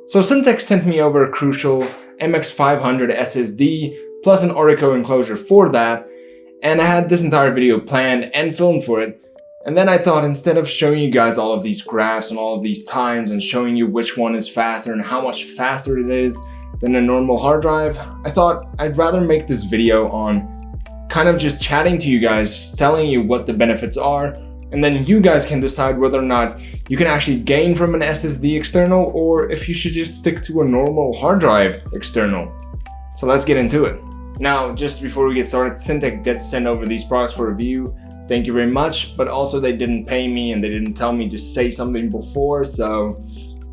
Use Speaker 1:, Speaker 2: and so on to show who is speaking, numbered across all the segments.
Speaker 1: So Syntec sent me over a Crucial MX500 SSD plus an Orico enclosure for that, and I had this entire video planned and filmed for it. And then I thought, instead of showing you guys all of these graphs and all of these times and showing you which one is faster and how much faster it is than a normal hard drive, I thought I'd rather make this video on kind of just chatting to you guys, telling you what the benefits are, and then you guys can decide whether or not you can actually gain from an SSD external or if you should just stick to a normal hard drive external. So let's get into it. Now, just before we get started, Syntec did send over these products for review. Thank you very much, but also they didn't pay me and they didn't tell me to say something before, so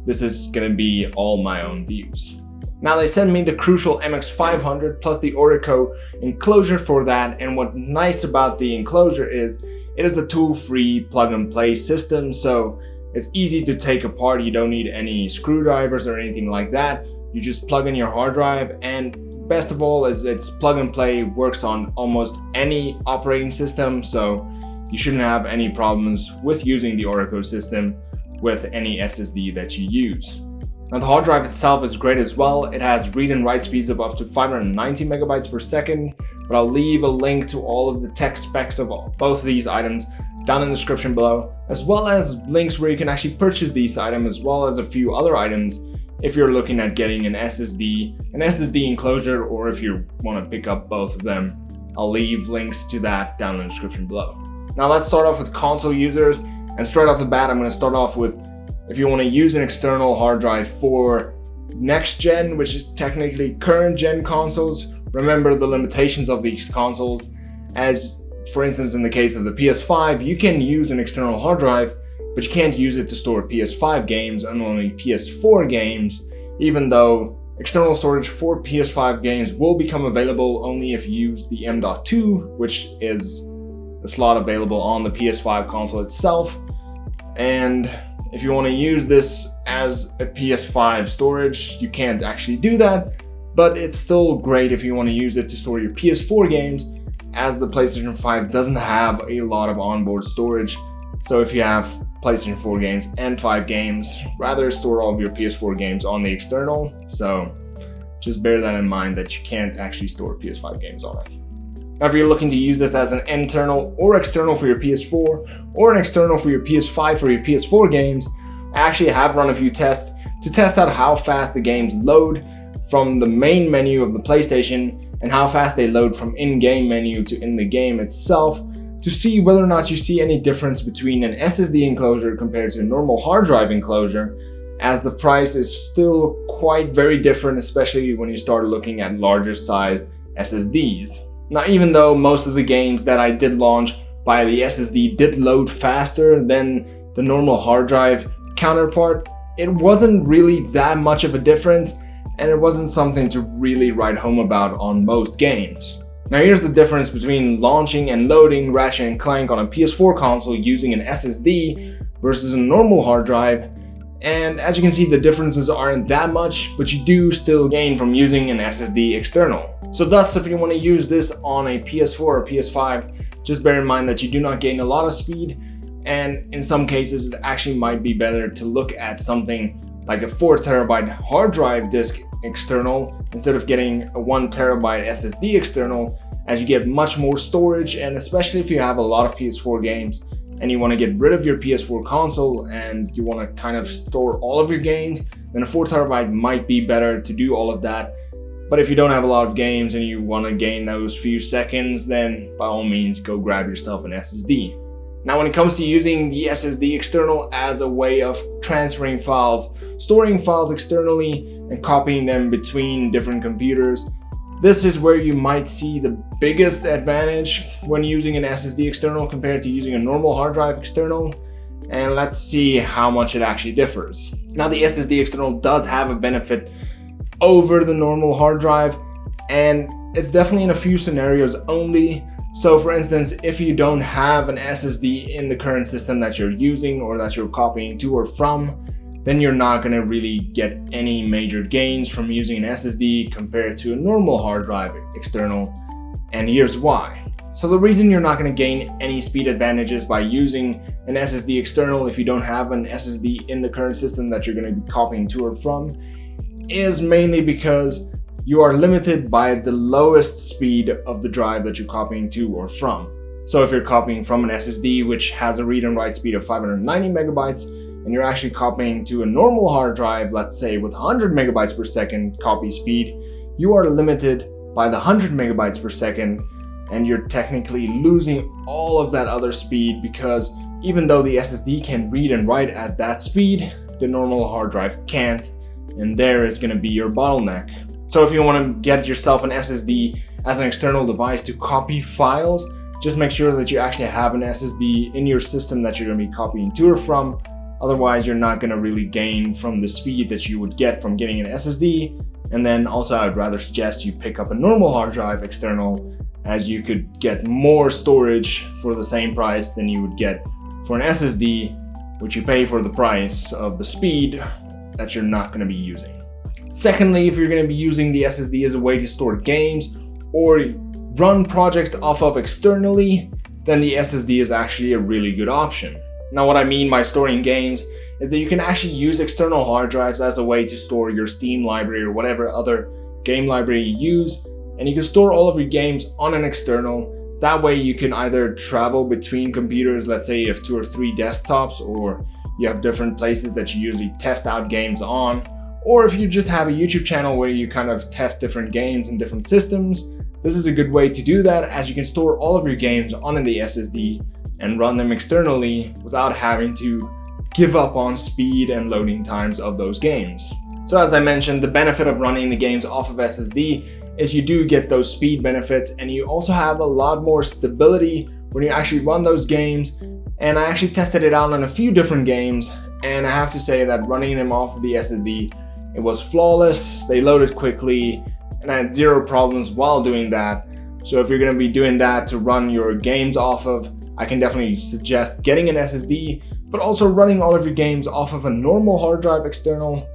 Speaker 1: this is gonna be all my own views. Now, they sent me the Crucial MX500 plus the Orico enclosure for that, and what's nice about the enclosure is it is a tool-free plug-and-play system, so it's easy to take apart. You don't need any screwdrivers or anything like that. You just plug in your hard drive, and best of all is it's plug-and-play, works on almost any operating system, so you shouldn't have any problems with using the Orico system with any SSD that you use. Now, the hard drive itself is great as well. It has read and write speeds of up to 590 megabytes per second, but I'll leave a link to all of the tech specs of both of these items down in the description below, as well as links where you can actually purchase these items, as well as a few other items if you're looking at getting an SSD enclosure, or if you want to pick up both of them. I'll leave links to that down in the description below. Now, let's start off with console users, and straight off the bat, I'm going to start off with if you want to use an external hard drive for next gen, which is technically current gen consoles. Remember the limitations of these consoles, as for instance in the case of the PS5, you can use an external hard drive, but you can't use it to store PS5 games and only PS4 games, even though external storage for PS5 games will become available only if you use the M.2, which is a slot available on the PS5 console itself. And if you want to use this as a PS5 storage, you can't actually do that, but it's still great if you want to use it to store your PS4 games, as the PlayStation 5 doesn't have a lot of onboard storage. So if you have PlayStation 4 games and 5 games, rather store all of your PS4 games on the external. So just bear that in mind, that you can't actually store PS5 games on it. Now, if you're looking to use this as an internal or external for your PS4 or an external for your PS5 for your PS4 games, I actually have run a few tests to test out how fast the games load from the main menu of the PlayStation and how fast they load from in-game menu to in the game itself, to see whether or not you see any difference between an SSD enclosure compared to a normal hard drive enclosure, as the price is still quite very different, especially when you start looking at larger sized SSDs. Now, even though most of the games that I did launch by the SSD did load faster than the normal hard drive counterpart, it wasn't really that much of a difference, and it wasn't something to really write home about on most games. Now, here's the difference between launching and loading Ratchet & Clank on a PS4 console using an SSD versus a normal hard drive. And as you can see, the differences aren't that much, but you do still gain from using an SSD external. So thus, if you want to use this on a PS4 or PS5, just bear in mind that you do not gain a lot of speed, and in some cases it actually might be better to look at something like a 4 terabyte hard drive disk external instead of getting a 1 terabyte SSD external, as you get much more storage. And especially if you have a lot of PS4 games and you want to get rid of your PS4 console and you want to kind of store all of your games, then a 4 terabyte might be better to do all of that. But if you don't have a lot of games and you want to gain those few seconds, then by all means go grab yourself an SSD. Now, when it comes to using the SSD external as a way of transferring files, storing files externally and copying them between different computers, this is where you might see the biggest advantage when using an SSD external compared to using a normal hard drive external. And let's see how much it actually differs. Now, the SSD external does have a benefit over the normal hard drive, and it's definitely in a few scenarios only. So for instance, if you don't have an SSD in the current system that you're using or that you're copying to or from, then you're not going to really get any major gains from using an SSD compared to a normal hard drive external. And here's why. So the reason you're not going to gain any speed advantages by using an SSD external if you don't have an SSD in the current system that you're going to be copying to or from is mainly because you are limited by the lowest speed of the drive that you're copying to or from. So if you're copying from an SSD which has a read and write speed of 590 megabytes and you're actually copying to a normal hard drive, let's say with 100 megabytes per second copy speed, you are limited by the 100 megabytes per second, and you're technically losing all of that other speed because even though the SSD can read and write at that speed, the normal hard drive can't, and there is going to be your bottleneck. So if you want to get yourself an SSD as an external device to copy files, just make sure that you actually have an SSD in your system that you're going to be copying to or from. Otherwise, you're not going to really gain from the speed that you would get from getting an SSD. And then also, I would rather suggest you pick up a normal hard drive external, as you could get more storage for the same price than you would get for an SSD, which you pay for the price of the speed that you're not going to be using. Secondly, if you're going to be using the SSD as a way to store games or run projects off of externally, then the SSD is actually a really good option. Now, what I mean by storing games is that you can actually use external hard drives as a way to store your Steam library or whatever other game library you use, and you can store all of your games on an external. That way you can either travel between computers, let's say you have 2 or 3 desktops, or you have different places that you usually test out games on, or if you just have a YouTube channel where you kind of test different games in different systems, this is a good way to do that, as you can store all of your games on the SSD and run them externally without having to give up on speed and loading times of those games. So as I mentioned, the benefit of running the games off of SSD is you do get those speed benefits, and you also have a lot more stability when you actually run those games. And I actually tested it out on a few different games, and I have to say that running them off of the SSD, it was flawless. They loaded quickly, and I had zero problems while doing that. So if you're going to be doing that to run your games off of, I can definitely suggest getting an SSD, but also running all of your games off of a normal hard drive external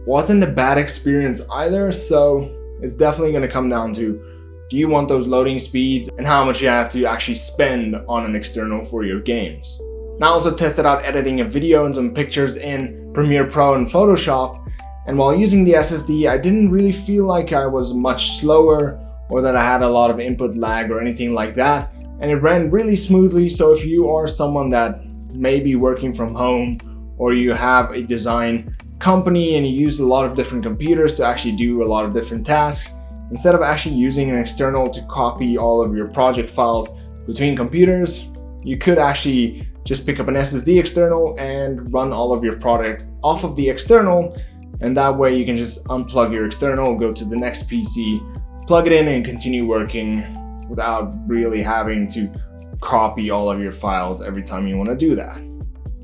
Speaker 1: wasn't a bad experience either. So it's definitely going to come down to, do you want those loading speeds and how much you have to actually spend on an external for your games. Now, I also tested out editing a video and some pictures in Premiere Pro and Photoshop, and while using the SSD, I didn't really feel like I was much slower or that I had a lot of input lag or anything like that, and it ran really smoothly. So if you are someone that may be working from home, or you have a design company and you use a lot of different computers to actually do a lot of different tasks, instead of actually using an external to copy all of your project files between computers, you could actually just pick up an SSD external and run all of your projects off of the external. And that way you can just unplug your external, go to the next PC, plug it in, and continue working without really having to copy all of your files every time you want to do that.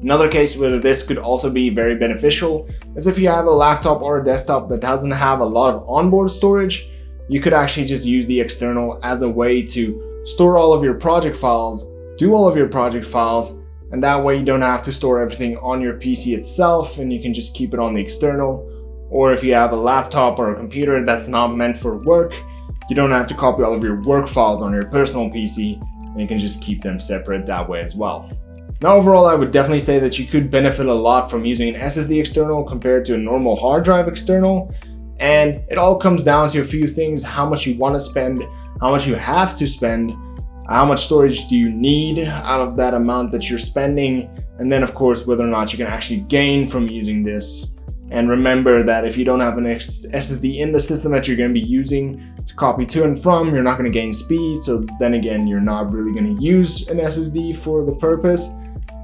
Speaker 1: Another case where this could also be very beneficial is if you have a laptop or a desktop that doesn't have a lot of onboard storage. You could actually just use the external as a way to store all of your project files, do all of your project files, and that way you don't have to store everything on your PC itself, and you can just keep it on the external. Or if you have a laptop or a computer that's not meant for work, you don't have to copy all of your work files on your personal PC, and you can just keep them separate that way as well. Now, overall, I would definitely say that you could benefit a lot from using an SSD external compared to a normal hard drive external. And it all comes down to a few things: how much you want to spend, how much you have to spend, how much storage do you need out of that amount that you're spending, and then of course whether or not you can actually gain from using this. And remember that if you don't have an SSD in the system that you're going to be using to copy to and from, you're not going to gain speed. So then again, you're not really going to use an SSD for the purpose.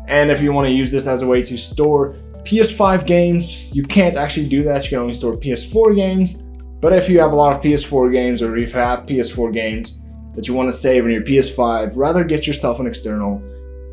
Speaker 1: And if you want to use this as a way to store PS5 games, you can't actually do that. You can only store PS4 games. But if you have a lot of PS4 games, or if you have PS4 games that you want to save on your PS5, rather get yourself an external.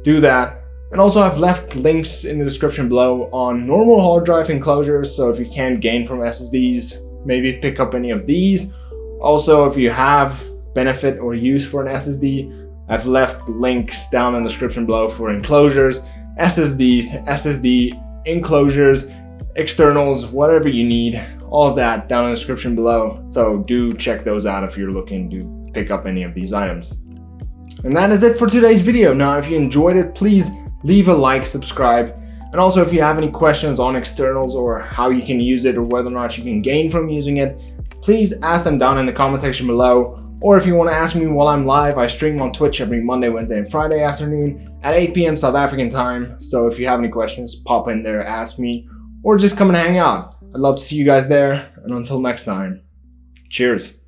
Speaker 1: Do that. And also, I've left links in the description below on normal hard drive enclosures. So if you can't gain from SSDs, maybe pick up any of these. Also, if you have benefit or use for an SSD, I've left links down in the description below for enclosures, SSDs, SSD enclosures, externals, whatever you need, all of that down in the description below. So do check those out if you're looking to pick up any of these items. And that is it for today's video. Now, if you enjoyed it, please leave a like, subscribe, and also if you have any questions on externals or how you can use it or whether or not you can gain from using it, please ask them down in the comment section below. Or if you want to ask me while I'm live, I stream on Twitch every Monday, Wednesday, and Friday afternoon at 8 p.m. South African time. So if you have any questions, pop in there, ask me, or just come and hang out. I'd love to see you guys there, and until next time, cheers.